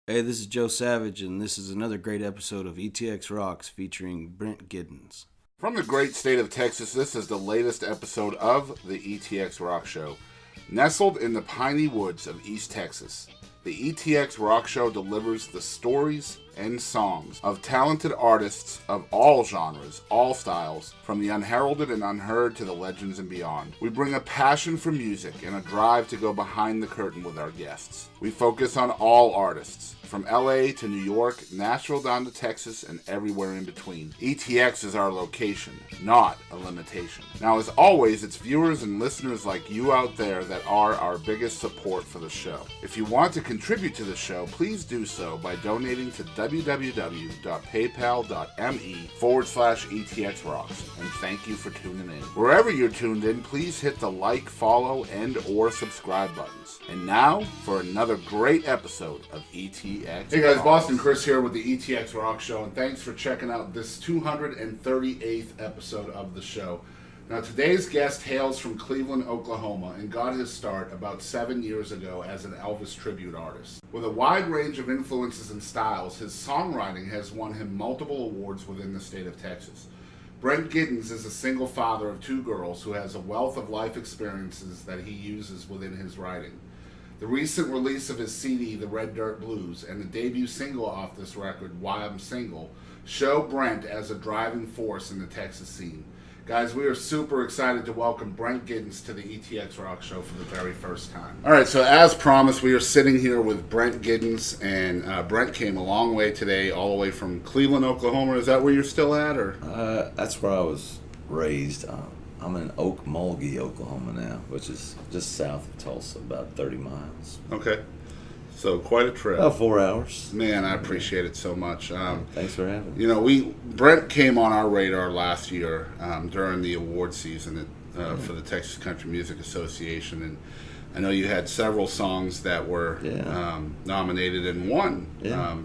Hey, this is Joe Savage, and this is another great episode of ETX Rocks featuring Brent Giddens. From the great state of Texas, this is the latest episode of the ETX ROCKS Show. Nestled in the piney woods of East Texas, the ETX ROCKS Show delivers the stories and songs of talented artists of all genres, all styles, from the unheralded and unheard to the legends and beyond. We bring a passion for music and a drive to go behind the curtain with our guests. We focus on all artists, from LA to New York, Nashville down to Texas, and everywhere in between. ETX is our location, not a limitation. Now, as always, it's viewers and listeners like you out there that are our biggest support for the show. If you want to contribute to the show, please do so by donating to www.paypal.me/ETXRocks. And thank you for tuning in. Wherever you're tuned in, please hit the like, follow, and or subscribe buttons. And now, for another great episode of ETX. Hey guys, Boston Chris here with the ETX ROCKS Show, and thanks for checking out this 238th episode of the show. Now, today's guest hails from Cleveland, Oklahoma, and got his start about 7 years ago as an Elvis Tribute Artist. With a wide range of influences and styles, his songwriting has won him multiple awards within the state of Texas. Brent Giddens is a single father of two girls who has a wealth of life experiences that he uses within his writing. The recent release of his CD, The Red Dirt Blues, and the debut single off this record, Why I'm Single, show Brent as a driving force in the Texas scene. Guys, we are super excited to welcome Brent Giddens to the ETX ROCKS Show for the very first time. All right, so as promised, we are sitting here with Brent Giddens, and Brent came a long way today, all the way from Cleveland, Oklahoma. Is that where you're still at, or? That's where I was raised. I'm in Okmulgee, Oklahoma now, which is just south of Tulsa, about 30 miles. Okay. So quite a trip. About 4 hours. Man, I appreciate it so much. Thanks for having me. You know, Brent came on our radar last year during the award season for the Texas Country Music Association, and I know you had several songs that were nominated and won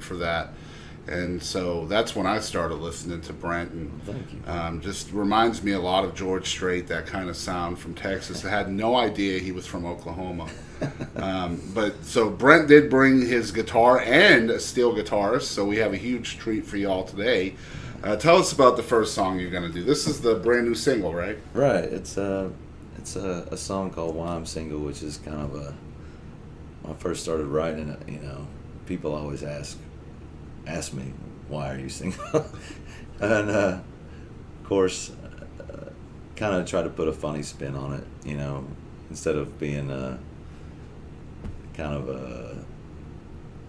for that. And so that's when I started listening to Brent, and thank you. Just reminds me a lot of George Strait, that kind of sound from Texas. I had no idea he was from Oklahoma. But so Brent did bring his guitar and a steel guitarist, so we have a huge treat for y'all today. Tell us about the first song you're going to do. This is the brand new single, right? Right. It's a song called Why I'm Single, which is kind of when I first started writing it, you know, people always ask me, why are you single? And of course, kind of try to put a funny spin on it, you know, instead of being kind of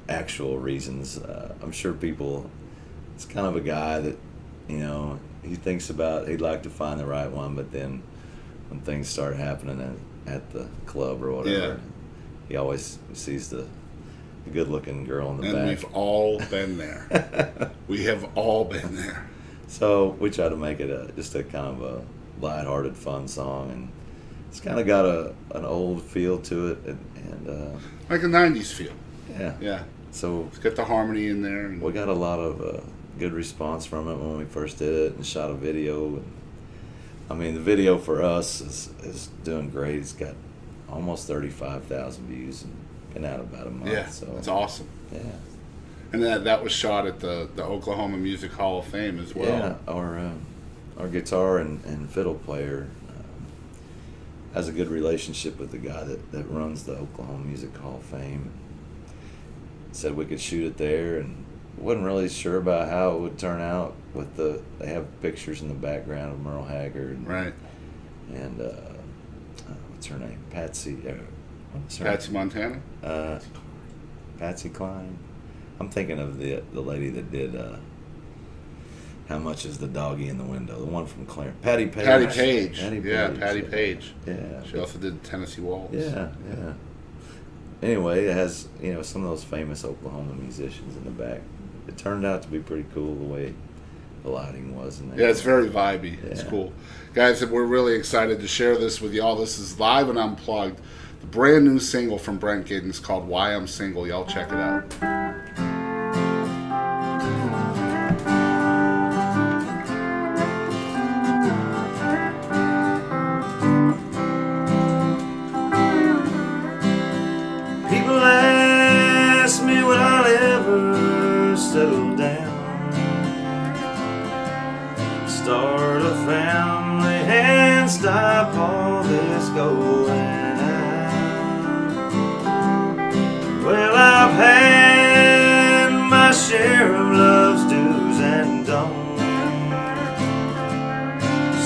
actual reasons. I'm sure it's kind of a guy that, you know, he thinks about, he'd like to find the right one, but then when things start happening at the club or whatever, he always sees the good-looking girl in the back. And we've all been there. We have all been there. So we try to make it just a kind of a lighthearted, fun song, and it's kind of got an old feel to it, and like a 90s feel. Yeah. So it's got the harmony in there. We got a lot of good response from it when we first did it, and shot a video. And, I mean, the video for us is doing great. It's got almost 35,000 views, and been out about a month. Yeah, so that's awesome. Yeah. And that was shot at the Oklahoma Music Hall of Fame as well. Yeah, our guitar and fiddle player has a good relationship with the guy that runs the Oklahoma Music Hall of Fame. Said we could shoot it there, and wasn't really sure about how it would turn out. They have pictures in the background of Merle Haggard, right? And what's her name? Patsy Montana. Patsy Cline. I'm thinking of the lady that did How Much Is the Doggy in the Window? The one from Clarence. Patty Page. Patty Page. Patty Page. Yeah. She also did Tennessee Waltz. Yeah. Anyway, it has, you know, some of those famous Oklahoma musicians in the back. It turned out to be pretty cool the way the lighting was. Yeah, it's very vibey. Yeah. It's cool. Guys, we're really excited to share this with y'all. This is live and unplugged. The brand new single from Brent Giddens called Why I'm Single. Y'all check it out. People ask me what I'll ever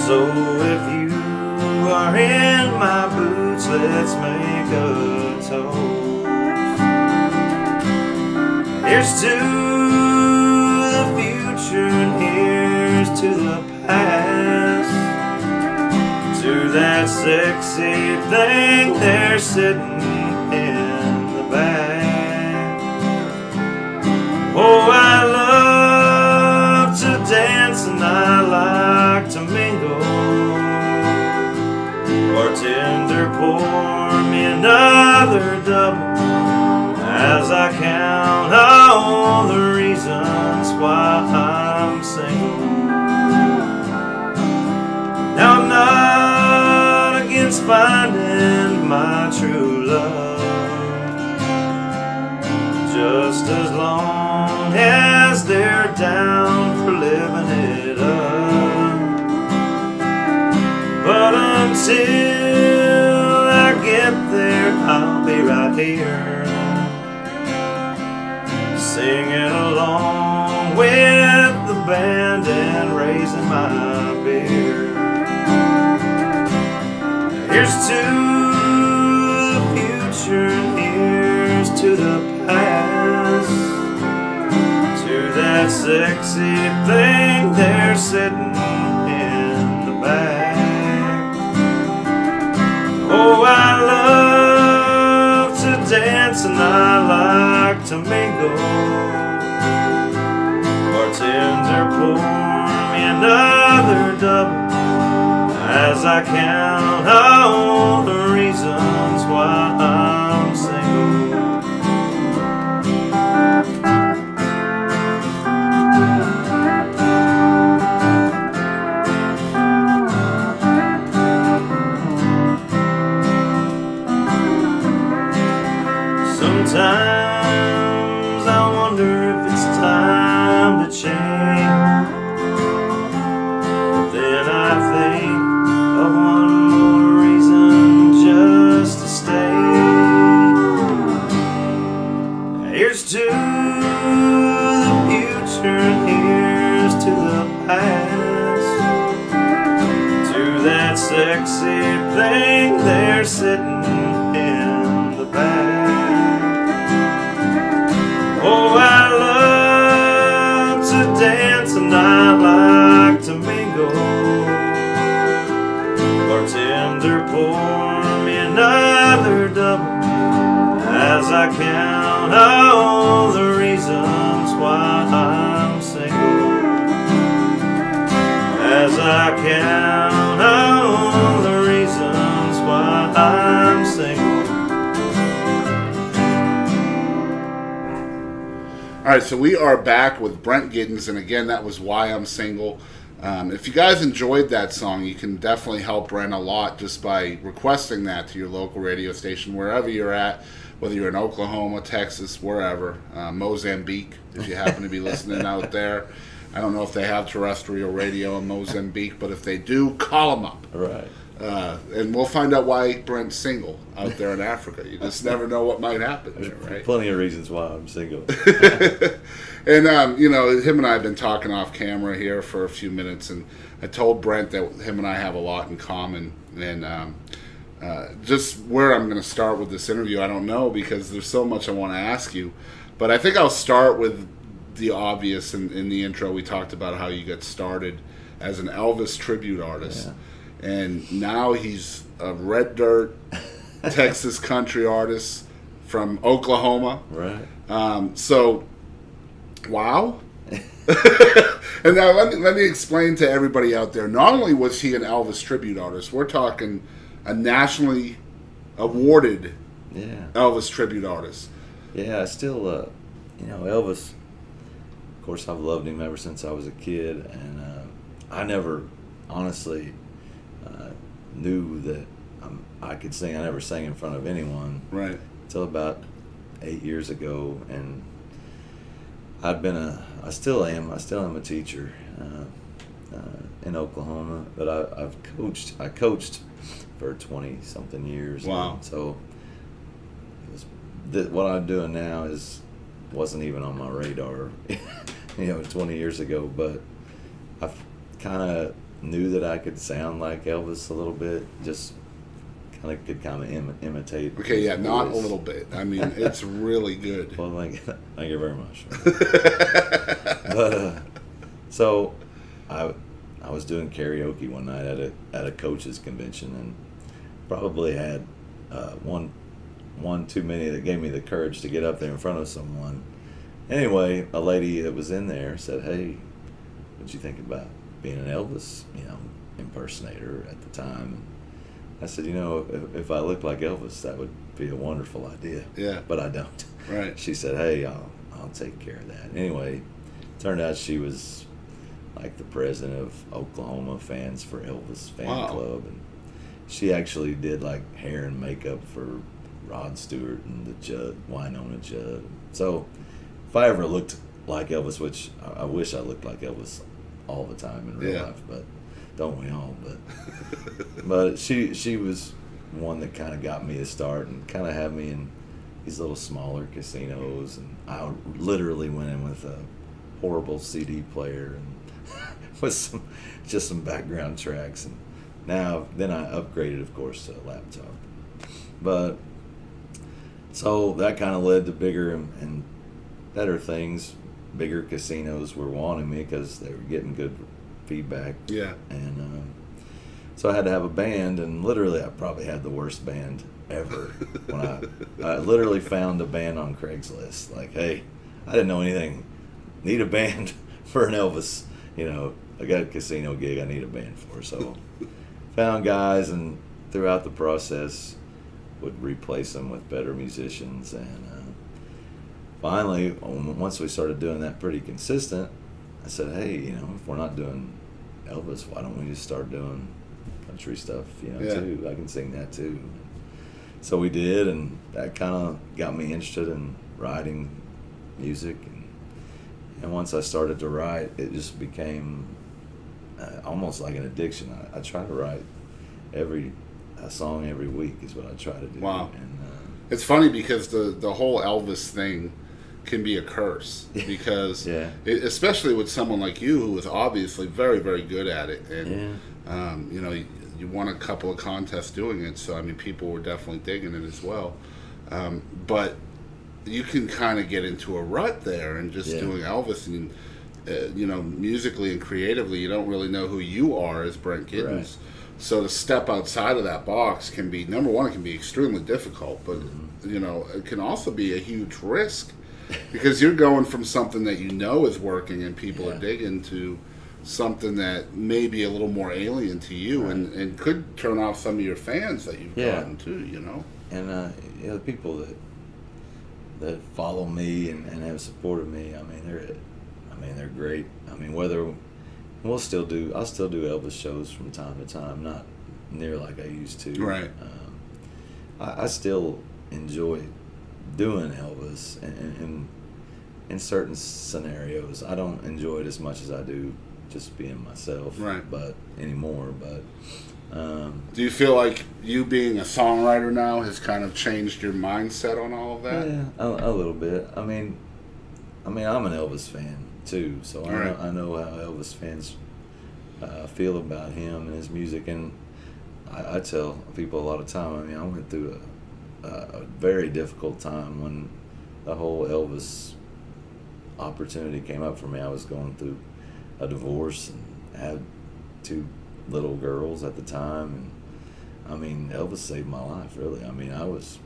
So if you are in my boots, let's make a toast. Here's to the future and here's to the past. To that sexy thing there sitting in the back. Oh, I love to dance and I like to mingle. Bartender, pour me another double as I count all the reasons why I'm single. Now I'm not against finding my true love, just as long as they're down for living it up. But until I get there, I'll be right here, singing along with the band and raising my beer. Here's to the future and here's to the past. To that sexy thing there sitting in the back. Oh, I love to dance and I like to mingle. Bartender, pour me another double as I count all the reasons why I'm single. Sometimes I wonder if it's time to change. Then I think of one more reason just to stay. Here's to the future and here's to the past. To that sexy thing there sitting in the back. Oh, I love to dance and I like to mingle. Bartender, pour me another double as I count all the reasons why I'm single. As I count all the reasons why I'm single. All right, so we are back with Brent Giddens, and again, that was Why I'm Single. If you guys enjoyed that song, you can definitely help Brent a lot just by requesting that to your local radio station, wherever you're at, whether you're in Oklahoma, Texas, wherever, Mozambique, if you happen to be listening out there. I don't know if they have terrestrial radio in Mozambique, but if they do, call them up. All right. And we'll find out why Brent's single out there in Africa. You just never know what might happen there, right? Plenty of reasons why I'm single. And, him and I have been talking off camera here for a few minutes, and I told Brent that him and I have a lot in common. And just where I'm going to start with this interview, I don't know, because there's so much I want to ask you. But I think I'll start with the obvious. In the intro, we talked about how you got started as an Elvis Tribute Artist. Yeah. And now he's a red dirt Texas country artist from Oklahoma. Right. So, wow. And now let me explain to everybody out there. Not only was he an Elvis tribute artist, we're talking a nationally awarded Elvis tribute artist. Yeah, I still, Elvis, of course, I've loved him ever since I was a kid. And I never, honestly, knew that I could sing. I never sang in front of anyone. Right. Until about 8 years ago. And I still am a teacher in Oklahoma, but I coached for 20 something years. Wow. So what I'm doing now wasn't even on my radar, 20 years ago, but I've kind of knew that I could sound like Elvis a little bit, just could imitate. Okay, yeah, his not a voice. little bit. I mean, it's really good. Well, thank you very much. But so I was doing karaoke one night at a coaches convention, and probably had one too many that gave me the courage to get up there in front of someone. Anyway, a lady that was in there said, "Hey, what'd you think about being an Elvis, impersonator at the time?" And I said, if I looked like Elvis, that would be a wonderful idea. Yeah. But I don't. Right. She said, "Hey, I'll take care of that." Anyway, turned out she was like the president of Oklahoma Fans for Elvis fan Wow. club, and she actually did like hair and makeup for Rod Stewart and the Judd, Winona Judd. So if I ever looked like Elvis, which I wish I looked like Elvis all the time in real Yeah. life, but don't we all? But she was one that kind of got me to start and kind of had me in these little smaller casinos, and I literally went in with a horrible CD player and with some background tracks, and then I upgraded, of course, to a laptop. But so that kind of led to bigger and better things. Bigger casinos were wanting me because they were getting good feedback. Yeah. And so I had to have a band, and literally I probably had the worst band ever. When I literally found a band on Craigslist. Like, hey, I didn't know anything. Need a band for an Elvis. I got a casino gig I need a band for. So found guys, and throughout the process would replace them with better musicians. And finally, once we started doing that pretty consistent, I said, hey, if we're not doing Elvis, why don't we just start doing country stuff, Yeah. too? I can sing that too. So we did, and that kind of got me interested in writing music. And once I started to write, it just became almost like an addiction. I try to write a song every week is what I try to do. Wow. And It's funny because the whole Elvis thing can be a curse because Yeah. especially with someone like you who is obviously very, very good at it, and you won a couple of contests doing it, so I mean people were definitely digging it as well, but you can kind of get into a rut there and just Yeah. doing Elvis, and musically and creatively you don't really know who you are as Brent Giddens. Right. So to step outside of that box can be, number one, it can be extremely difficult, but it can also be a huge risk because you're going from something that is working and people are digging to something that may be a little more alien to you, Right. and could turn off some of your fans that you've Yeah. gotten too. And the people that follow me and have supported me, they're great. I'll still do Elvis shows from time to time, not near like I used to. Right. I still enjoy doing Elvis, and in certain scenarios, I don't enjoy it as much as I do just being myself. Right. But anymore, Do you feel like you being a songwriter now has kind of changed your mindset on all of that? yeah, a little bit. I'm an Elvis fan too, so Right. I know how Elvis fans feel about him and his music, and I tell people a lot of time. I went through a very difficult time when the whole Elvis opportunity came up for me. I was going through a divorce and had 2 little girls at the time, and Elvis saved my life, really. I was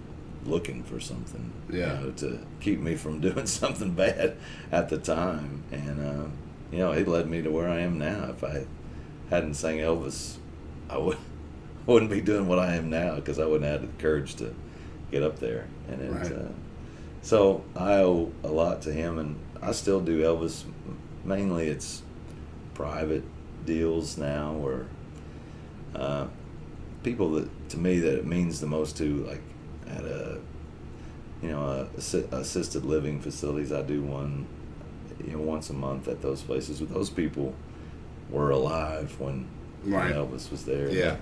looking for something, to keep me from doing something bad at the time, and it led me to where I am now. If I hadn't sang Elvis, I wouldn't be doing what I am now, because I wouldn't have had the courage to get up there. And Right. So I owe a lot to him, and I still do Elvis. Mainly it's private deals now, or people that, to me, that it means the most to, like at assisted living facilities. I do one once a month at those places. With those people were alive when Right. Elvis was there. Yeah.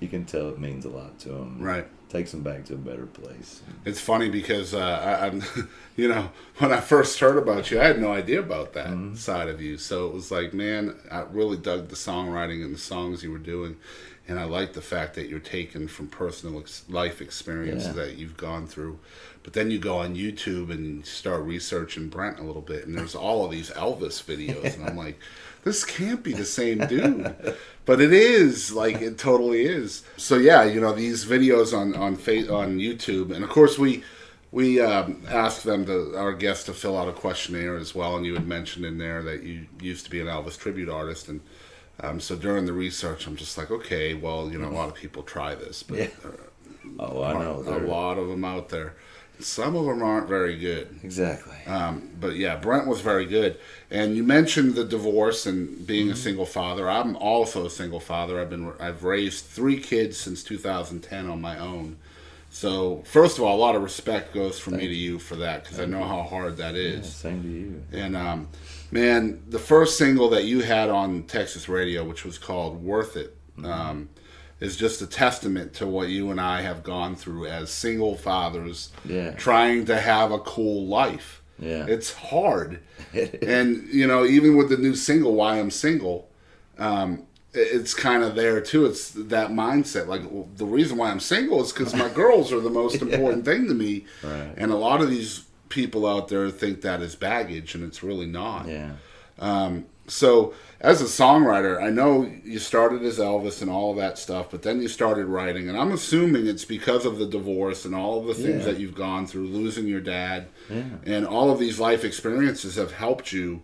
You can tell it means a lot to them. Right. takes them back to a better place. It's funny because I'm, when I first heard about you, I had no idea about that side of you. So it was like, man, I really dug the songwriting and the songs you were doing, and I like the fact that you're taken from personal life experiences that you've gone through. But then you go on YouTube and start researching Brent a little bit, and there's all of these Elvis videos, and I'm like, this can't be the same dude. But it is, like, it totally is. So yeah, these videos on YouTube, and of course we asked our guests to fill out a questionnaire as well, and you had mentioned in there that you used to be an Elvis Tribute Artist, and so during the research, I'm just like, okay, well, a lot of people try this, but I know a lot of them out there. Some of them aren't very good. Exactly. But yeah, Brent was very good. And you mentioned the divorce and being a single father. I'm also a single father. I've raised 3 kids since 2010 on my own. So first of all, a lot of respect goes from me to you for that, because I know how hard that is. Yeah, same to you. And man, the first single that you had on Texas radio, which was called "Worth It," is just a testament to what you and I have gone through as single fathers, trying to have a cool life. Yeah, it's hard. And even with the new single "Why I'm Single," it's kind of there too. It's that mindset. Like, the reason why I'm single is because my girls are the most important thing to me. Right. And a lot of these people out there think that is baggage, and it's really not. Yeah. So as a songwriter, I know you started as Elvis and all of that stuff, but then you started writing, and I'm assuming it's because of the divorce and all of the things that you've gone through, losing your dad, and all of these life experiences have helped you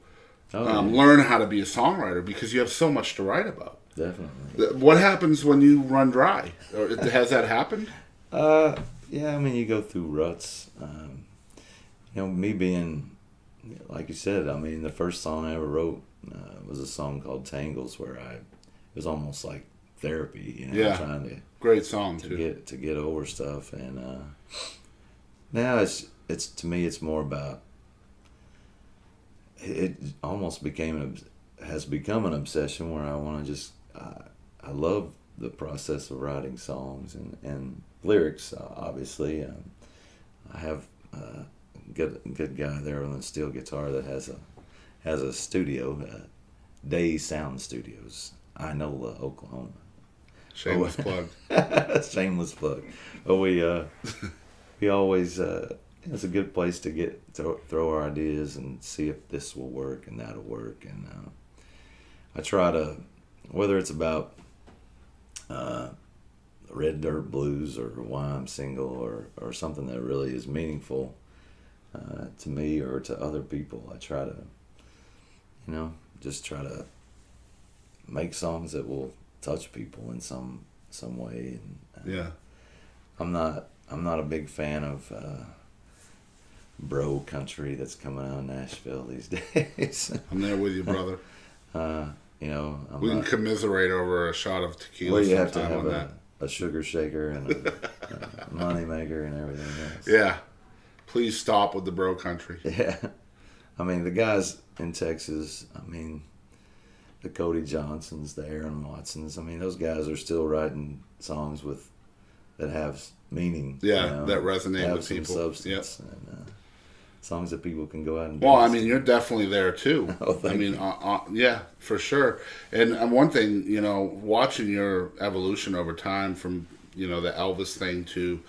learn how to be a songwriter, because you have so much to write about. Definitely. What happens when you run dry? Or has that happened? Yeah, I mean, you go through ruts. Me being, like you said, I mean, the first song I ever wrote was a song called Tangles, where it was almost like therapy, trying to great song to get over stuff. And now it's to me, it's more about, it almost has become an obsession where I want to just I love the process of writing songs and lyrics. Obviously, I have a good guy there on the steel guitar that has a studio, Day Sound Studios, Inola, Oklahoma. Shameless plug. Shameless plug. But we always it's a good place to throw our ideas and see if this will work and that'll work. And I try to, whether it's about Red Dirt Blues or Why I'm Single or something that really is meaningful to me or to other people, I try to, just try to make songs that will touch people in some way. And I'm not a big fan of bro country that's coming out of Nashville these days. I'm there with you, brother. We can commiserate over a shot of tequila. Well, you have to sometime have on that. a sugar shaker and a money maker and everything else. Yeah. Please stop with the bro country. Yeah. I mean, the guys in Texas, I mean, the Cody Johnsons, the Aaron Watsons, I mean, those guys are still writing songs that have meaning. Yeah, that resonate with some people. Substance. Yep. And songs that people can go out and Well, dance I mean, you're definitely there too. Oh, thank you. Yeah, for sure. And one thing, watching your evolution over time from, the Elvis thing to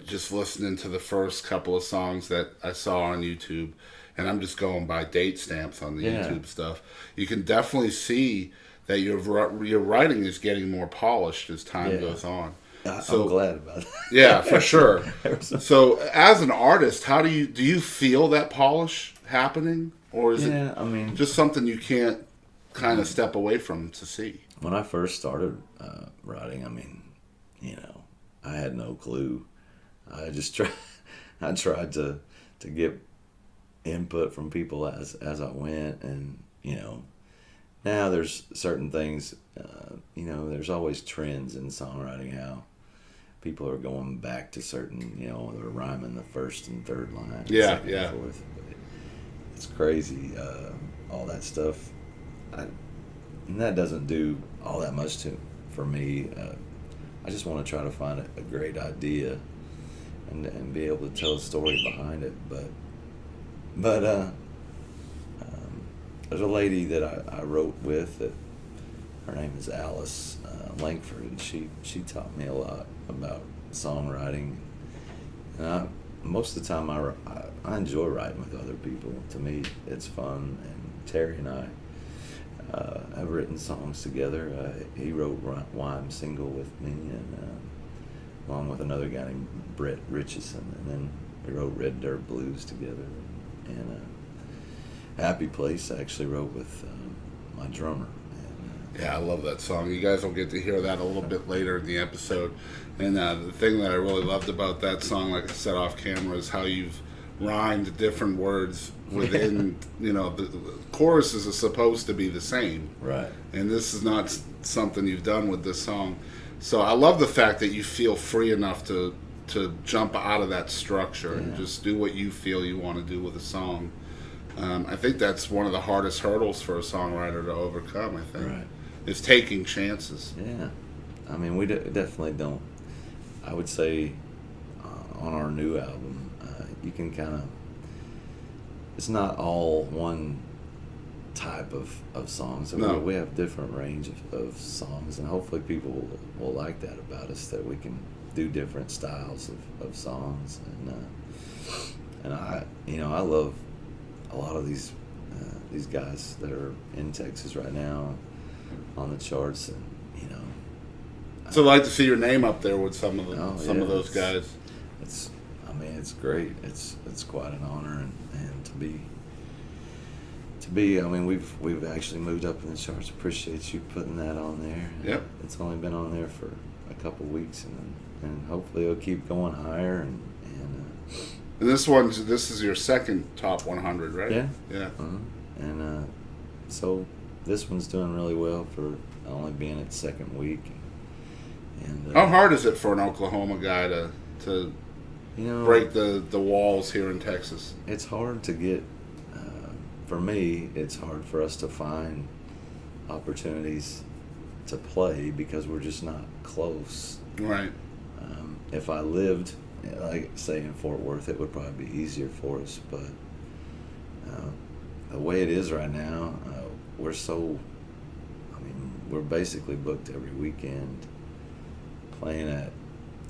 just listening to the first couple of songs that I saw on YouTube, and I'm just going by date stamps on the YouTube stuff, you can definitely see that your writing is getting more polished as time goes on. I'm glad about that. Yeah, for sure. So, as an artist, how do you feel that polish happening, or is it just something you can't kind of step away from to see? When I first started writing, I had no clue. I just I tried to get input from people as I went, and now there's certain things. There's always trends in songwriting, how people are going back to certain, they're rhyming the first and third line. Yeah. And forth. But it's crazy, all that stuff. And that doesn't do all that much for me. I just want to try to find a great idea and be able to tell a story behind it. But there's a lady that I wrote with that her name is Alice Langford, and she taught me a lot about songwriting. And most of the time I enjoy writing with other people. To me, it's fun. And Terry and I have written songs together. He wrote "Why I'm Single" with me, and along with another guy named Brent Giddens, and then we wrote "Red Dirt Blues" together. And "Happy Place" I actually wrote with my drummer. Yeah, I love that song. You guys will get to hear that a little bit later in the episode. And the thing that I really loved about that song, like I said off camera, is how you've rhymed different words within, the choruses are supposed to be the same. Right. And this is not something you've done with this song. So I love the fact that you feel free enough to jump out of that structure and just do what you feel you want to do with a song. I think that's one of the hardest hurdles for a songwriter to overcome, I think. Right. Is taking chances. Yeah. I mean, we definitely don't. I would say on our new album, you can kind of, it's not all one type of songs. No. We have different range of songs, and hopefully people will like that about us, that we can do different styles of songs. And I love a lot of these guys that are in Texas right now on the charts, and So I'd like to see your name up there with some of of those guys. It's great. It's quite an honor, and to be. I mean, we've actually moved up in the charts. Appreciate you putting that on there. Yep. It's only been on there for a couple weeks, and hopefully it'll keep going higher. And this is your second top 100, right? Yeah. Yeah. And so this one's doing really well for only being its second week. And how hard is it for an Oklahoma guy to break the walls here in Texas? It's hard to get. For me, it's hard for us to find opportunities to play because we're just not close. Right. If I lived, like say in Fort Worth, it would probably be easier for us. But the way it is right now, we're basically booked every weekend, playing at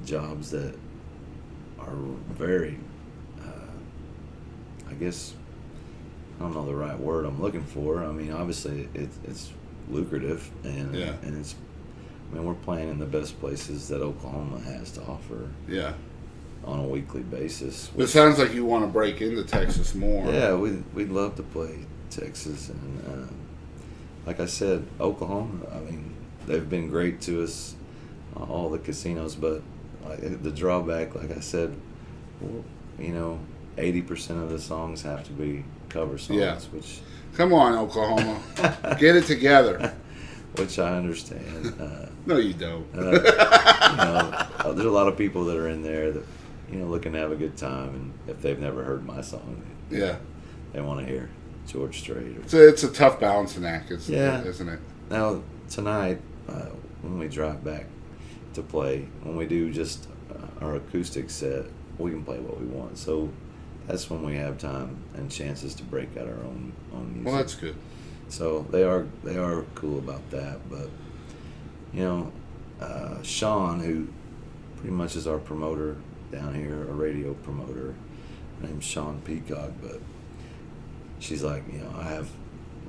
jobs that are very, I guess, I don't know the right word I'm looking for. I mean, obviously it's lucrative, and it's. I mean, we're playing in the best places that Oklahoma has to offer. Yeah. On a weekly basis. It sounds like you want to break into Texas more. Yeah, we'd love to play Texas, and like I said, Oklahoma. I mean, they've been great to us, all the casinos, but the drawback, like I said, 80% of the songs have to be cover songs. Yeah. Which, come on, Oklahoma, get it together. Which I understand. No, you don't. There's a lot of people that are in there that looking to have a good time, and if they've never heard my song, they want to hear George Strait. It's a tough balancing act, isn't it? Now tonight, when we drive back to play, when we do just our acoustic set, we can play what we want. So that's when we have time and chances to break out our own music. Well, that's good. So they are cool about that. But Sean, who pretty much is our promoter down here, a radio promoter, her name's Sean Peacock, but she's like, I have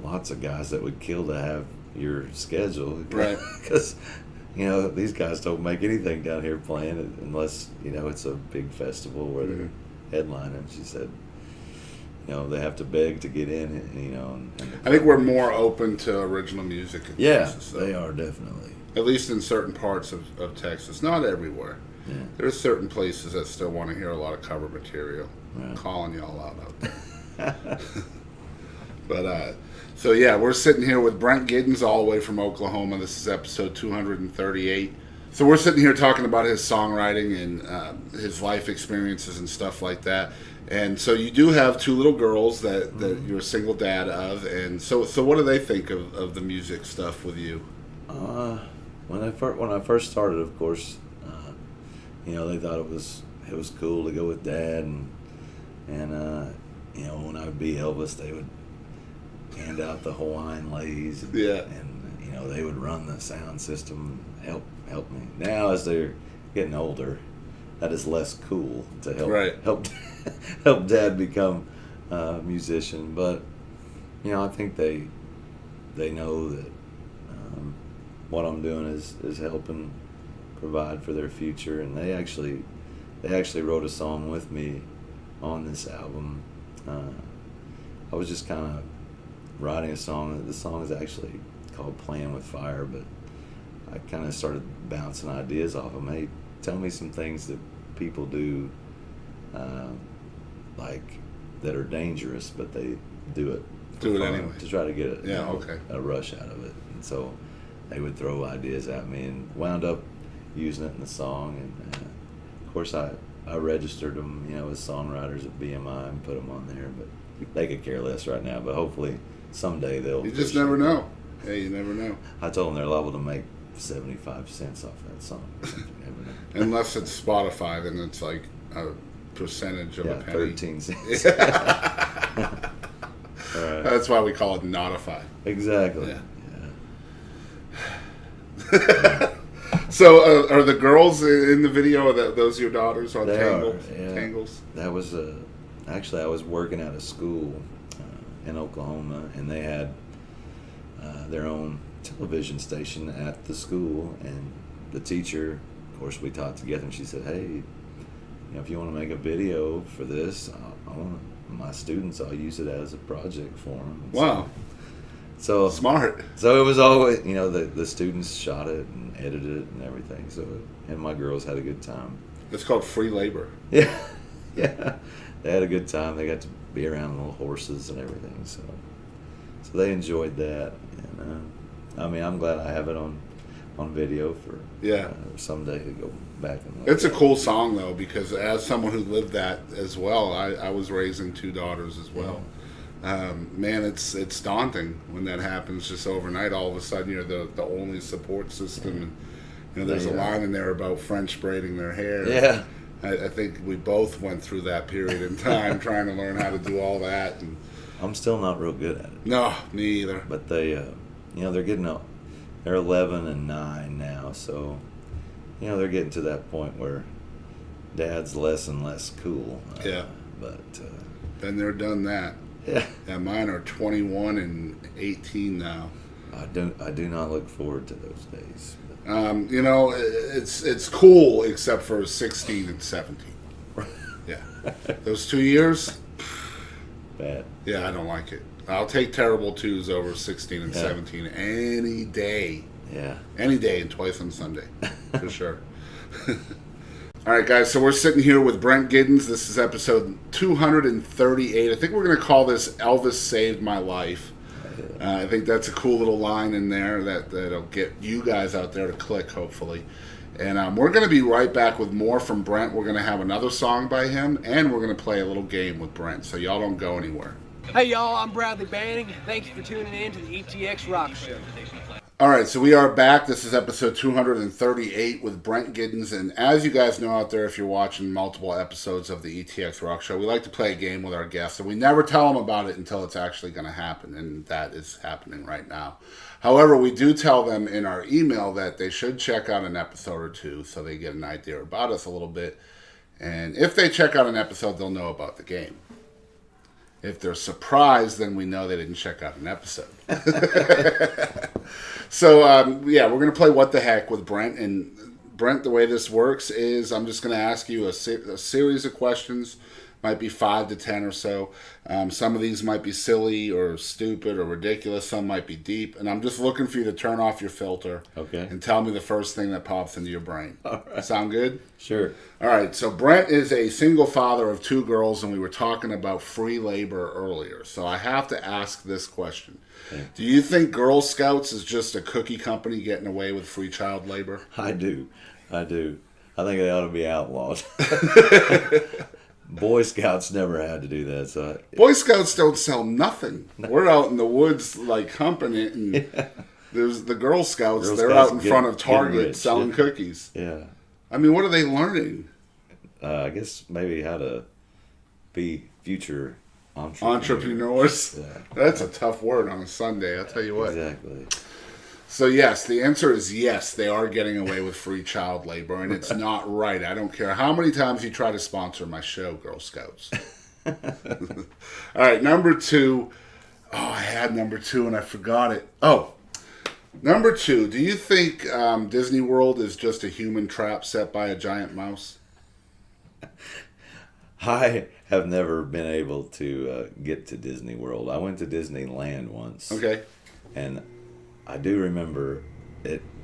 lots of guys that would kill to have your schedule, right? Because these guys don't make anything down here playing unless it's a big festival where they're headlining. She said, they have to beg to get in, and I think we're more open to original music in Texas. They are definitely. At least in certain parts of Texas, not everywhere. Yeah. There's certain places that still want to hear a lot of cover material. Right. I'm calling y'all out there. But so yeah, we're sitting here with Brent Giddens all the way from Oklahoma. This is episode 238. So we're sitting here talking about his songwriting and his life experiences and stuff like that. And so you do have two little girls that you're a single dad of, and so what do they think of the music stuff with you? when I first started, of course, they thought it was cool to go with Dad, and when I would be Elvis, they would hand out the Hawaiian leis, and they would run the sound system, help me. Now, as they're getting older, that is less cool to help Dad become a musician. But I think they know that what I'm doing is helping provide for their future, and they actually wrote a song with me on this album. I was just kind of writing a song. The song is actually called "Playing with Fire," but I kind of started bouncing ideas off them. Hey, tell me some things that people do, like that are dangerous, but they do it anyway to try to get a rush out of it. And so they would throw ideas at me, and wound up using it in the song. And of course, I registered them, as songwriters at BMI and put them on there. But they could care less right now. But hopefully someday they'll. You just never know. Yeah, you never know. I told them they're liable to make 75 cents off that song. You never know. Unless it's Spotify, then it's like a percentage of a penny. 13 cents. Right. That's why we call it notified. Exactly. Yeah. So, are the girls in the video? Those your daughters on Tangles? That was actually, I was working at a school in Oklahoma, and they had their own television station at the school. And the teacher, of course, we taught together, and she said, "Hey, if you want to make a video for this, I want my students. I'll use it as a project for them." And wow. So smart. So it was always, the students shot it and edited it and everything. So, and my girls had a good time. It's called free labor. Yeah. They had a good time. They got to be around little horses and everything. So they enjoyed that. And I'm glad I have it on video for someday to go back and look. It's a cool song though, because as someone who lived that as well, I was raising two daughters as well. Man, it's daunting when that happens just overnight. All of a sudden, you're the only support system, and there's a line in there about French braiding their hair. Yeah, I think we both went through that period in time trying to learn how to do all that. And I'm still not real good at it. No, me either. But they, they're getting up. They're 11 and 9 now, so they're getting to that point where Dad's less and less cool. But been there, done that. Yeah, mine are 21 and 18 now. I do not look forward to those days. It's cool except for 16 and 17. Yeah, those 2 years. Bad. Yeah, I don't like it. I'll take terrible twos over 16 and 17 any day. Yeah, any day, and twice on Sunday for sure. All right, guys, so we're sitting here with Brent Giddens. This is episode 238. I think we're going to call this Elvis Saved My Life. I think that's a cool little line in there that'll get you guys out there to click, hopefully. And we're going to be right back with more from Brent. We're going to have another song by him, and we're going to play a little game with Brent, so y'all don't go anywhere. Hey, y'all, I'm Bradley Banning. Thank you for tuning in to the ETX ROCKS Show. All right, so we are back. This is episode 238 with Brent Giddens. And as you guys know out there, if you're watching multiple episodes of the ETX ROCKS Show, we like to play a game with our guests. And we never tell them about it until it's actually going to happen. And that is happening right now. However, we do tell them in our email that they should check out an episode or two so they get an idea about us a little bit. And if they check out an episode, they'll know about the game. If they're surprised, then we know they didn't check out an episode. So, we're going to play What the Heck with Brent. And Brent, the way this works is I'm just going to ask you a series of questions. Might be 5 to 10 or so. Some of these might be silly or stupid or ridiculous. Some might be deep. And I'm just looking for you to turn off your filter. Okay. And tell me the first thing that pops into your brain. All right. Sound good? Sure. All right. So Brent is a single father of 2 girls, and we were talking about free labor earlier. So I have to ask this question. Okay. Do you think Girl Scouts is just a cookie company getting away with free child labor? I do. I think they ought to be outlawed. Boy Scouts never had to do that. So Boy Scouts don't sell nothing. No. We're out in the woods like humping it, and There's the Girl Scouts. Girl They're Scouts out in get- front of getting Target rich, selling yeah. cookies. Yeah. I mean, what are they learning? I guess maybe how to be future entrepreneurs. Entrepreneurs. Yeah. That's a tough word on a Sunday, I'll tell you what. Exactly. So yes, the answer is yes, they are getting away with free child labor, and it's not right. I don't care how many times you try to sponsor my show, Girl Scouts. All right, number 2. Oh, I had number 2 and I forgot it. Oh, number 2. Do you think Disney World is just a human trap set by a giant mouse? I have never been able to get to Disney World. I went to Disneyland once. Okay. And I do remember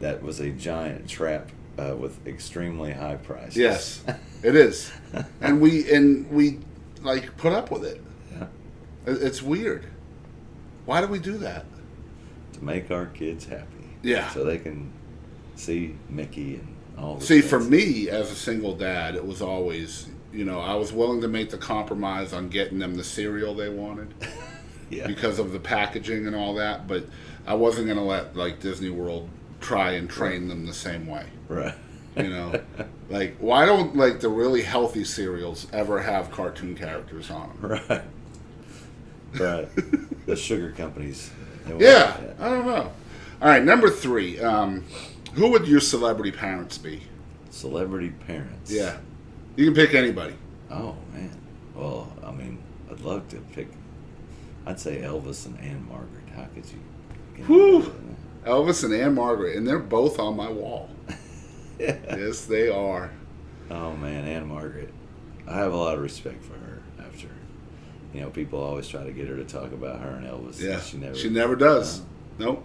that was a giant trap with extremely high prices. Yes, it is, and we like put up with it. Yeah. It's weird. Why do we do that? To make our kids happy. Yeah. So they can see Mickey and all the See, things. for me as a single dad, it was always, I was willing to make the compromise on getting them the cereal they wanted Yeah. because of the packaging and all that, but I wasn't going to let like Disney World try and train them the same way. Right. Like why don't like the really healthy cereals ever have cartoon characters on them? Right. Right. The sugar companies. they want Yeah, that. I don't know. All right, number 3. Who would your celebrity parents be? Celebrity parents. Yeah, you can pick anybody. Oh, man. Well, I mean, I'd love to pick. I'd say Elvis and Anne Margaret. How could you? Whew. Elvis and Anne Margaret, and they're both on my wall. Yeah. Yes, they are. Oh man, Anne Margaret. I have a lot of respect for her. After, people always try to get her to talk about her and Elvis. Yeah, and she never does. Nope.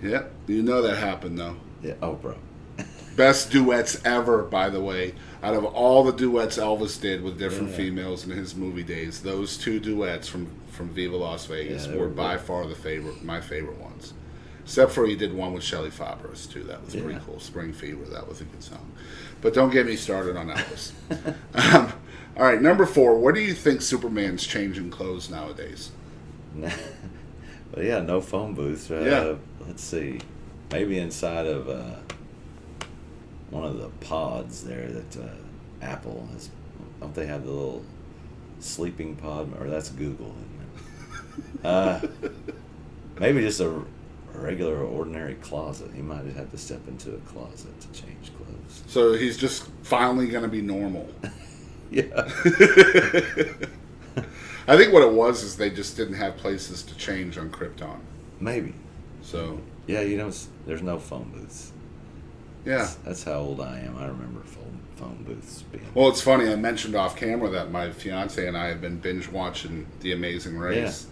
Yeah, you know that happened though. Yeah. Oh, bro. Best duets ever, by the way. Out of all the duets Elvis did with different Yeah. females in his movie days, those 2 duets from Viva Las Vegas Yeah, they were were by good. far my favorite ones. Except for he did one with Shelley Fabris too. That was pretty Yeah. cool. Spring Fever. That was a good song. But don't get me started on Elvis. All right, number 4. What do you think Superman's changing clothes nowadays? But yeah, no phone booths. Yeah. Let's see. Maybe inside of one of the pods there that Apple has. Don't they have the little sleeping pod? Or that's Google, isn't it? Maybe just a regular, ordinary closet. He might have to step into a closet to change clothes. So he's just finally going to be normal. Yeah. I think what it was is they just didn't have places to change on Krypton. Maybe. So, Yeah, there's no phone booths. yeah. That's how old I am. I remember phone booths being. Well, it's funny. I mentioned off camera that my fiance and I have been binge watching The Amazing Race.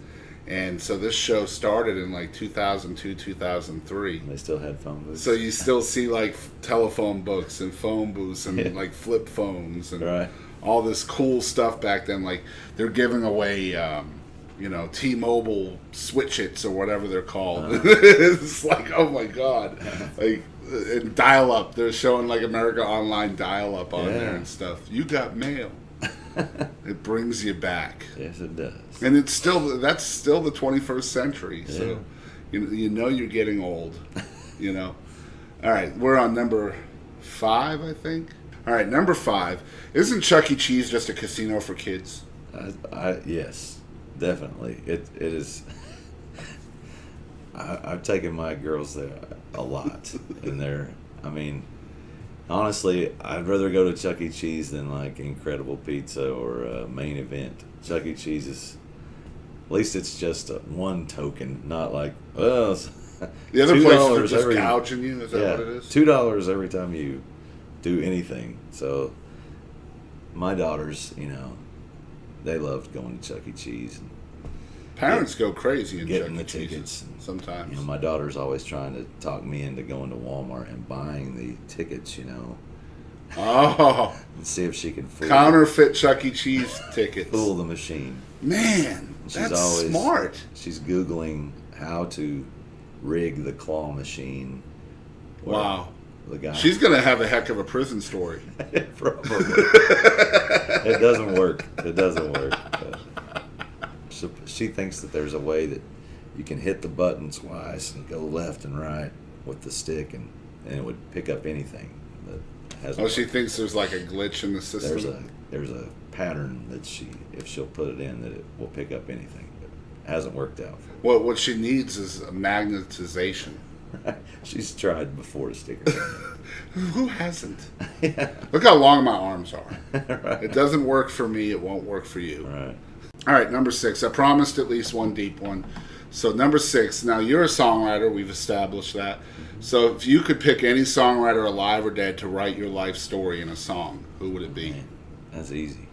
And so this show started in like 2002, 2003. They still had phone booths. So you still see like telephone books and phone booths and like flip phones and Right. all this cool stuff back then. Like they're giving away, T-Mobile Switch-Its or whatever they're called. It's like, oh my God. Like, and dial-up. They're showing like America Online dial-up on there and stuff. You got mail. It brings you back. Yes, it does. And that's still the 21st century. So you know you're getting old. All right, we're on number 5, I think. All right, number 5. Isn't Chuck E. Cheese just a casino for kids? Yes, definitely. It is. I've taken my girls there a lot, and honestly, I'd rather go to Chuck E. Cheese than like Incredible Pizza or Main Event. Chuck E. Cheese is, at least it's just one token, not like, well, The other places are $2 just gouging you. Is that yeah, what it is? $2 every time you do anything. So my daughters, they loved going to Chuck E. Cheese and Parents go crazy in Chuck getting E. the Cheese tickets. sometimes. My daughter's always trying to talk me into going to Walmart and buying the tickets, Oh, and see if she can counterfeit Chuck E. Cheese tickets. fool the machine. Man, She's that's always smart. She's Googling how to rig the claw machine. where Wow. The guy. She's going to have a heck of a prison story. Probably. It doesn't work. It doesn't work. She thinks that there's a way that you can hit the button twice and go left and right with the stick, and it would pick up anything. That hasn't Oh, she thinks there's like a glitch in the system. There's a pattern that if she'll put it in, that it will pick up anything. It hasn't worked out. What she needs is a magnetization. She's tried before to stick her in. Who hasn't? Yeah. Look how long my arms are. Right. It doesn't work for me. It won't work for you. Right. All right, number 6. I promised at least one deep one. So number 6. Now you're a songwriter. We've established that. So if you could pick any songwriter, alive or dead, to write your life story in a song, who would it be? Man, that's easy.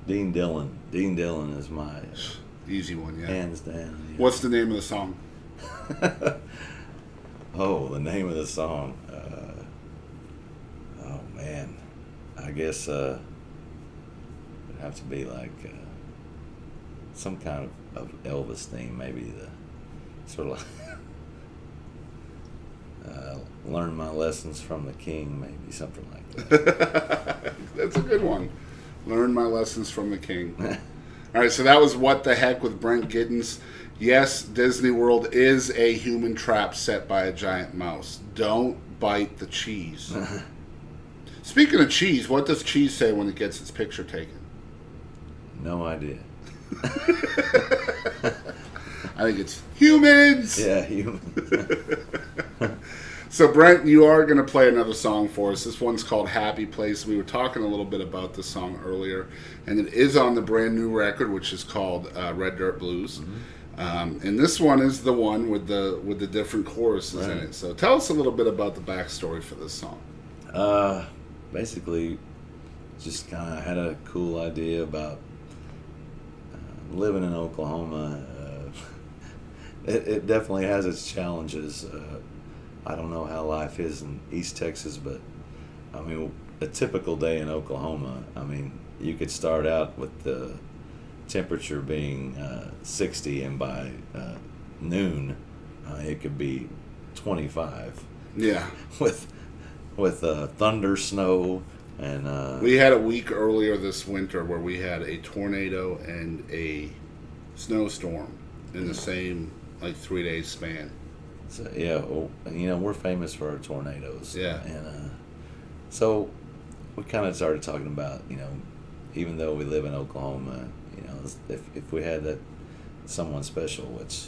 Dean Dillon. Dean Dillon is my Easy one, yeah. hands down. Yeah. What's the name of the song? Oh, the name of the song. Oh man, I guess it'd have to be like some kind of Elvis theme, maybe the sort of like learn my lessons from the king, maybe something like that. That's a good one. Learn my lessons from the king. All right, so that was What the Heck with Brent Giddens. Yes, Disney World is a human trap set by a giant mouse. Don't bite the cheese. Speaking of cheese, what does cheese say when it gets its picture taken? No idea. I think it's humans. Yeah, human. So, Brent, you are going to play another song for us. This one's called Happy Place. We were talking a little bit about this song earlier, and it is on the brand new record, which is called Red Dirt Blues. Mm-hmm. And this one is the one with the different choruses in it. So tell us a little bit about the backstory for this song. Basically, just kind of had a cool idea about living in Oklahoma. It definitely has its challenges. I don't know how life is in East Texas, but I mean, a typical day in Oklahoma, I mean, you could start out with the temperature being 60, and by noon it could be 25. Yeah. with thunder, snow, and we had a week earlier this winter where we had a tornado and a snowstorm in the same 3 days span. so, yeah, well, we're famous for our tornadoes. Yeah. And so we kind of started talking about, even though we live in Oklahoma, if we had that someone special, which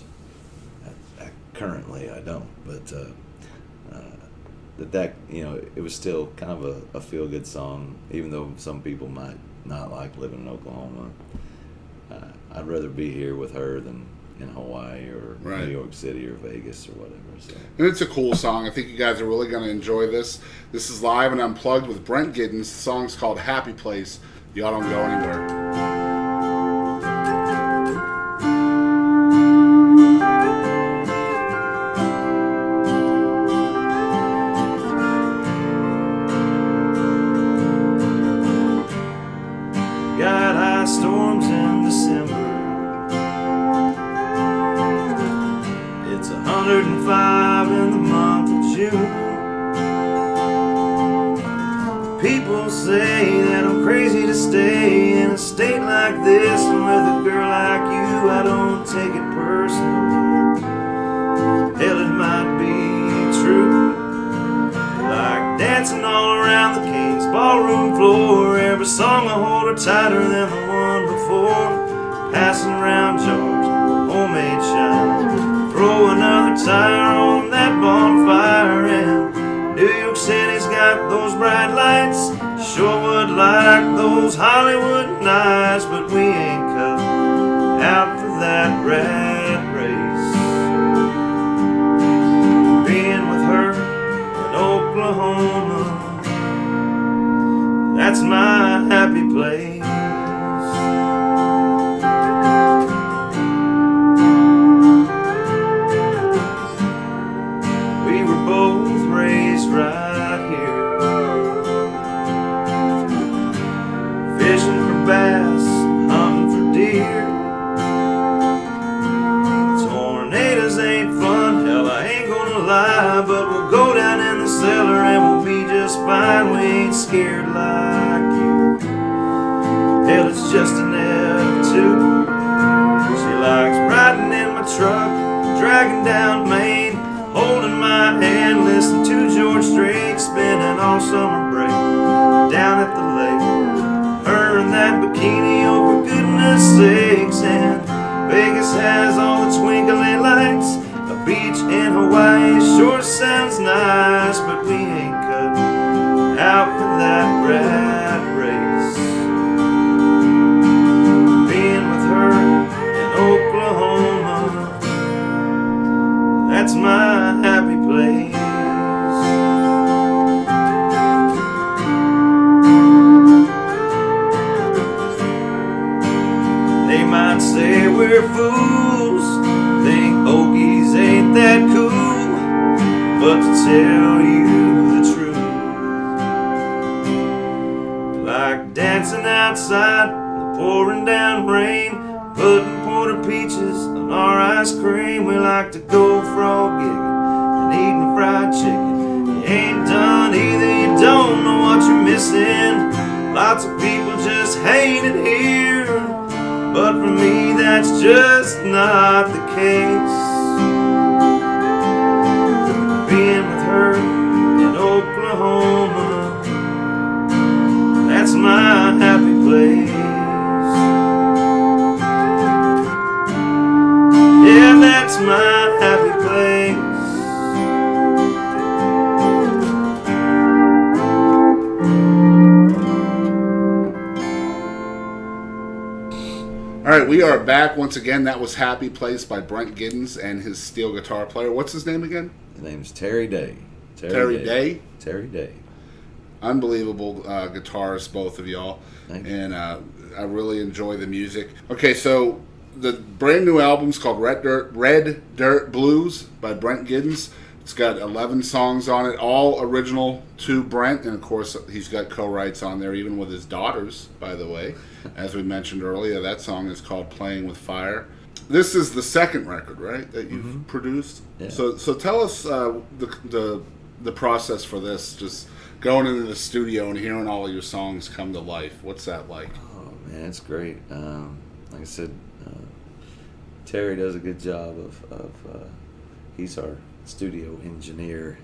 currently I don't, but it was still kind of a feel good song, even though some people might not like living in Oklahoma. I'd rather be here with her than in Hawaii or New York City or Vegas or whatever. So. And it's a cool song. I think you guys are really going to enjoy this. This is live and unplugged with Brent Giddens. The song's called Happy Place. Y'all don't go anywhere. Got high storms in December. It's 105 in the month of June. People say that I'm crazy to stay in a state like this, and with a girl like you, I don't take it personal. Hell, it might be true. Like dancing all around the King's ballroom floor. Every song I hold her tighter than the one before. Passing around jars of homemade shine. Throw another tire on that bonfire. And New York City's got those bright lights. Sure would like those Hollywood nights, but we ain't cut out for that rat race. Being with her in Oklahoma, that's my happy place. We were both raised right here, fishing for bass, hunting for deer. Tornadoes ain't fun, hell I ain't gonna lie, but we'll go down in the cellar and we'll be just fine. We ain't scared like you. Hell, it's just an F2. She likes riding in my truck, wagon down Main, holding my hand, listening to George Strait, spending all summer break down at the lake. Her in that bikini, oh for goodness sakes. And Vegas has all the twinkling lights. A beach in Hawaii sure sounds nice, but we ain't cut out for that rat race. Being with her in Oklahoma, that's my happy place. They might say we're fools, think Okies ain't that cool, but to tell you the truth, like dancing outside in the pouring down rain, putting porter peaches on our ice cream. We like to go frog gigging and eating fried chicken. You ain't done either, you don't know what you're missing. Lots of people just hate it here, but for me that's just not the case. Being with her in Oklahoma, that's my happy place. Yeah, that's my happy place. All right, we are back once again. That was Happy Place by Brent Giddens and his steel guitar player. What's his name again? His name's Terry Day. Terry Day? Terry Day. Unbelievable guitarists, both of y'all. Thank you. And I really enjoy the music. Okay, so the brand new album's called Red Dirt Blues by Brent Giddens. It's got 11 songs on it, all original to Brent, and of course he's got co-writes on there, even with his daughters, by the way. As we mentioned earlier, that song is called Playing with Fire. This is the second record, right, that you've produced? Yeah. So tell us the process for this, just going into the studio and hearing all of your songs come to life. What's that like? Oh man, it's great. Like I said, Terry does a good job of he's our studio engineer,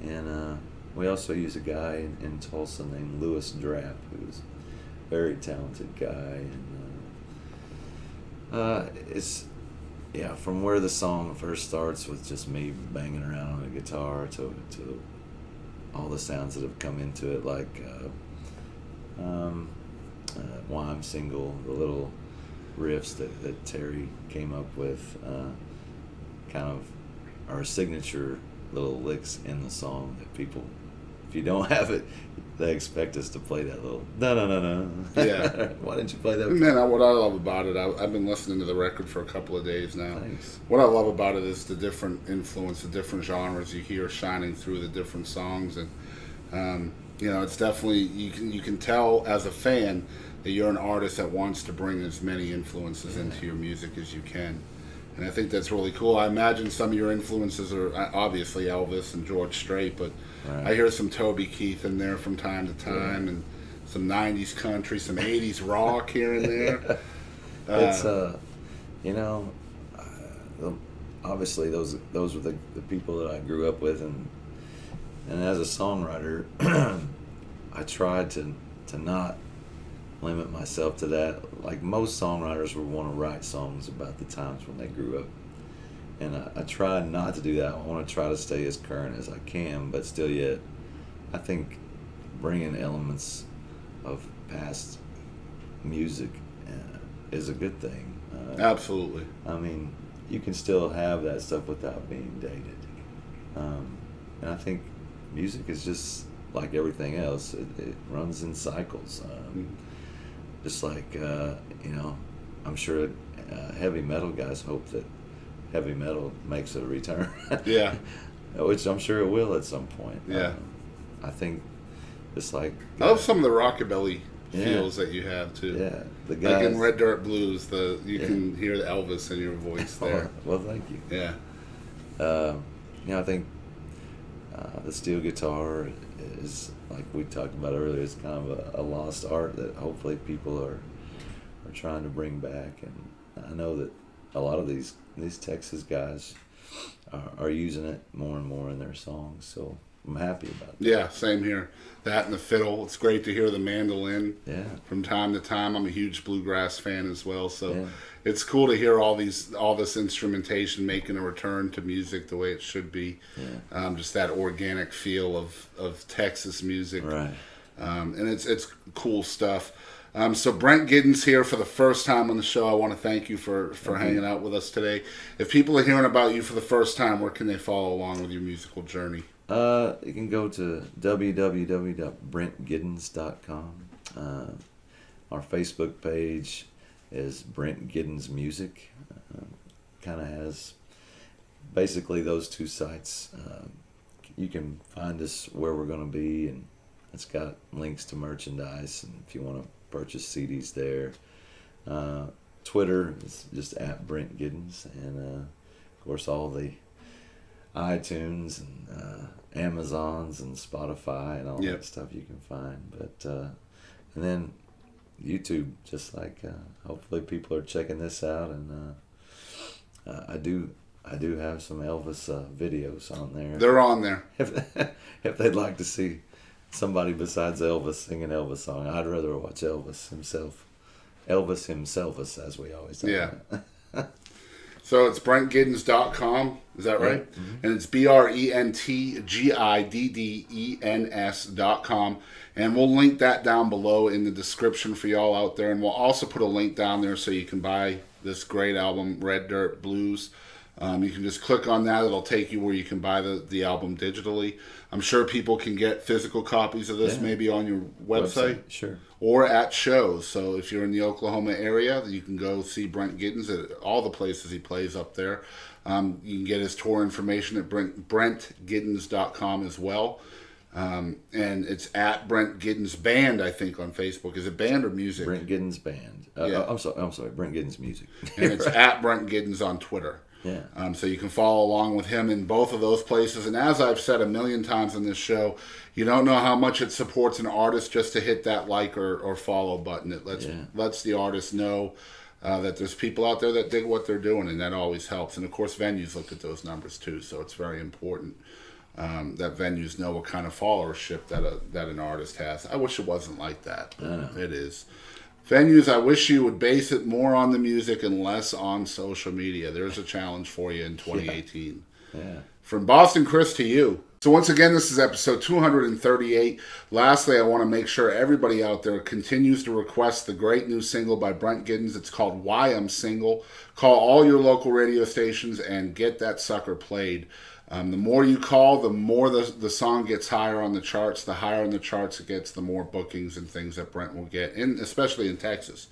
and we also use a guy in Tulsa named Lewis Drapp, who's a very talented guy, and it's from where the song first starts with just me banging around on the guitar to all the sounds that have come into it, like Why I'm Single, the little riffs that Terry came up with, kind of our signature little licks in the song that people, if you don't have it, they expect us to play that little no. Yeah. Why didn't you play that? Man, what I love about it, I've been listening to the record for a couple of days now. Thanks. What I love about it is the different influence, the different genres you hear shining through the different songs, and it's definitely you can tell as a fan that you're an artist that wants to bring as many influences into your music as you can. And I think that's really cool. I imagine some of your influences are obviously Elvis and George Strait, but Right. I hear some Toby Keith in there from time to time, and some 90s country, some 80s rock here and there. It's obviously those were the people that I grew up with, and as a songwriter, I tried to not limit myself to that. Like most songwriters would want to write songs about the times when they grew up, and I try not to do that. I want to try to stay as current as I can, but still yet I think bringing elements of past music is a good thing. Absolutely. I mean, you can still have that stuff without being dated, and I think music is just like everything else. It runs in cycles. Just like, I'm sure heavy metal guys hope that heavy metal makes a return. Yeah. Which I'm sure it will at some point. Yeah. I think it's like... I love some of the rockabilly Yeah. feels that you have, too. Yeah. The guys... Like in Red Dirt Blues, you can hear the Elvis in your voice there. Well, thank you. Yeah. I think the steel guitar is, like we talked about earlier, it's kind of a lost art that hopefully people are trying to bring back. And I know that a lot of these Texas guys are using it more and more in their songs. So I'm happy about that. Yeah, same here. That and the fiddle. It's great to hear the mandolin from time to time. I'm a huge bluegrass fan as well, so it's cool to hear all this instrumentation making a return to music the way it should be. Just that organic feel of Texas music, Right. And it's cool stuff. So Brent Giddens here for the first time on the show. I want to thank you for hanging out with us today. If people are hearing about you for the first time, where can they follow along with your musical journey? You can go to www.brentgiddens.com. Our Facebook page is Brent Giddens Music. Kind of has basically those two sites. You can find us where we're going to be, and it's got links to merchandise, and if you want to purchase CDs there. Twitter is just at Brent Giddens, and of course all the iTunes and Amazons and Spotify and all that stuff you can find. But and then YouTube, just like hopefully people are checking this out, and I do have some Elvis videos on there. They're on there. If they'd like to see somebody besides Elvis sing an Elvis song, I'd rather watch Elvis himself, as we always say. Yeah. So it's BrentGiddens.com, is that right? And it's BrentGiddens.com. And we'll link that down below in the description for y'all out there. And we'll also put a link down there so you can buy this great album, Red Dirt Blues. You can just click on that. It'll take you where you can buy the album digitally. I'm sure people can get physical copies of this maybe on your website. Sure. Or at shows. So if you're in the Oklahoma area, you can go see Brent Giddens at all the places he plays up there. You can get his tour information at BrentGiddens.com as well. And it's at Brent Giddens Band, I think, on Facebook. Is it band or music? Brent Giddens Band. I'm sorry, Brent Giddens Music. And it's at Brent Giddens on Twitter. Yeah. So you can follow along with him in both of those places. And as I've said a million times on this show, you don't know how much it supports an artist just to hit that like or follow button. It lets the artist know that there's people out there that dig what they're doing, and that always helps. And of course, venues look at those numbers too, so it's very important that venues know what kind of followership that an artist has. I wish it wasn't like that. It is. Venues, I wish you would base it more on the music and less on social media. There's a challenge for you in 2018. Yeah. From Boston Chris to you. So once again, this is episode 238. Lastly, I want to make sure everybody out there continues to request the great new single by Brent Giddens. It's called Why I'm Single. Call all your local radio stations and get that sucker played. The more you call, the more the song gets higher on the charts. The higher on the charts it gets, the more bookings and things that Brent will get, especially in Texas,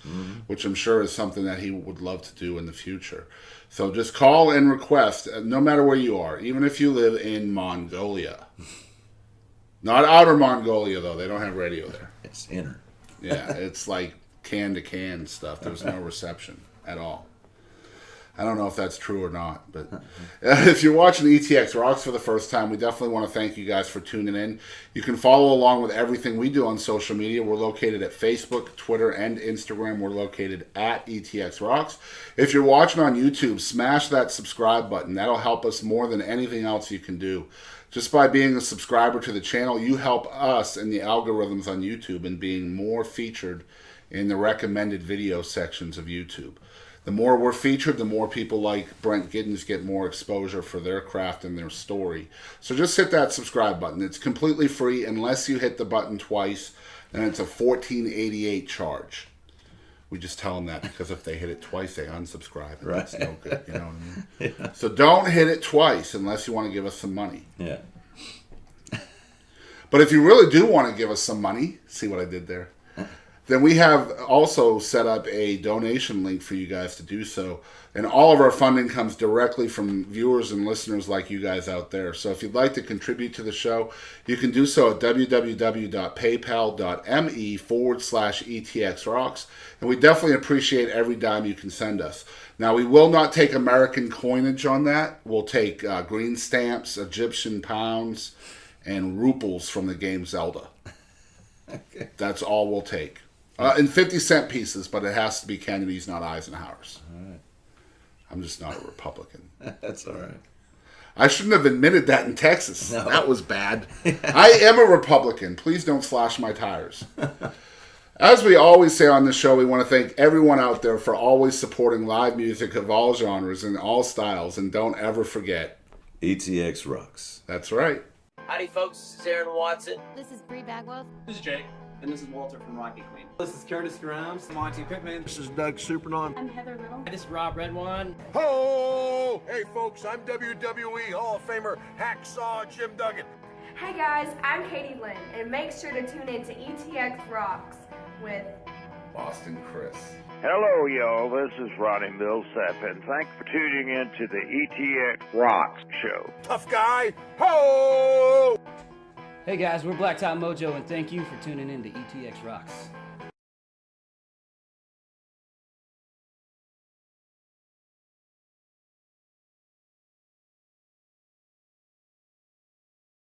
which I'm sure is something that he would love to do in the future. So just call and request, no matter where you are, even if you live in Mongolia. Not outer Mongolia, though. They don't have radio there. It's inner. Yeah, it's like can-to-can stuff. There's no reception at all. I don't know if that's true or not, but if you're watching ETX Rocks for the first time, we definitely want to thank you guys for tuning in. You can follow along with everything we do on social media. We're located at Facebook, Twitter, and Instagram. We're located at ETX Rocks. If you're watching on YouTube, smash that subscribe button. That'll help us more than anything else you can do. Just by being a subscriber to the channel, you help us in the algorithms on YouTube and being more featured in the recommended video sections of YouTube. The more we're featured, the more people like Brent Giddens get more exposure for their craft and their story. So just hit that subscribe button. It's completely free unless you hit the button twice, and it's a $14.88 charge. We just tell them that because if they hit it twice, they unsubscribe. And that's no good, you know what I mean? Yeah. So don't hit it twice unless you want to give us some money. Yeah. But if you really do want to give us some money, see what I did there? Then we have also set up a donation link for you guys to do so. And all of our funding comes directly from viewers and listeners like you guys out there. So if you'd like to contribute to the show, you can do so at www.paypal.me/ETXRocks. And we definitely appreciate every dime you can send us. Now, we will not take American coinage on that. We'll take green stamps, Egyptian pounds, and ruples from the game Zelda. Okay. That's all we'll take. In 50-cent pieces, but it has to be Kennedy's, not Eisenhower's. All right. I'm just not a Republican. That's all right. I shouldn't have admitted that in Texas. No. That was bad. I am a Republican. Please don't slash my tires. As we always say on this show, we want to thank everyone out there for always supporting live music of all genres and all styles. And don't ever forget, ETX rocks. That's right. Howdy, folks. This is Aaron Watson. This is Bree Bagwell. This is Jake. And this is Walter from Rocky Queen. This is Curtis Grimes. Monty Pittman. This is Doug Supernon. I'm Heather Little. This is Rob Redwine. Ho! Hey folks, I'm WWE Hall of Famer Hacksaw Jim Duggan. Hey guys, I'm Katie Lynn, and make sure to tune in to ETX Rocks with Boston Chris. Hello, y'all. This is Ronnie Millsap, and thanks for tuning in to the ETX ROCKS Show. Tough guy. Ho! Hey guys, we're Black Top Mojo, and thank you for tuning in to ETX Rocks.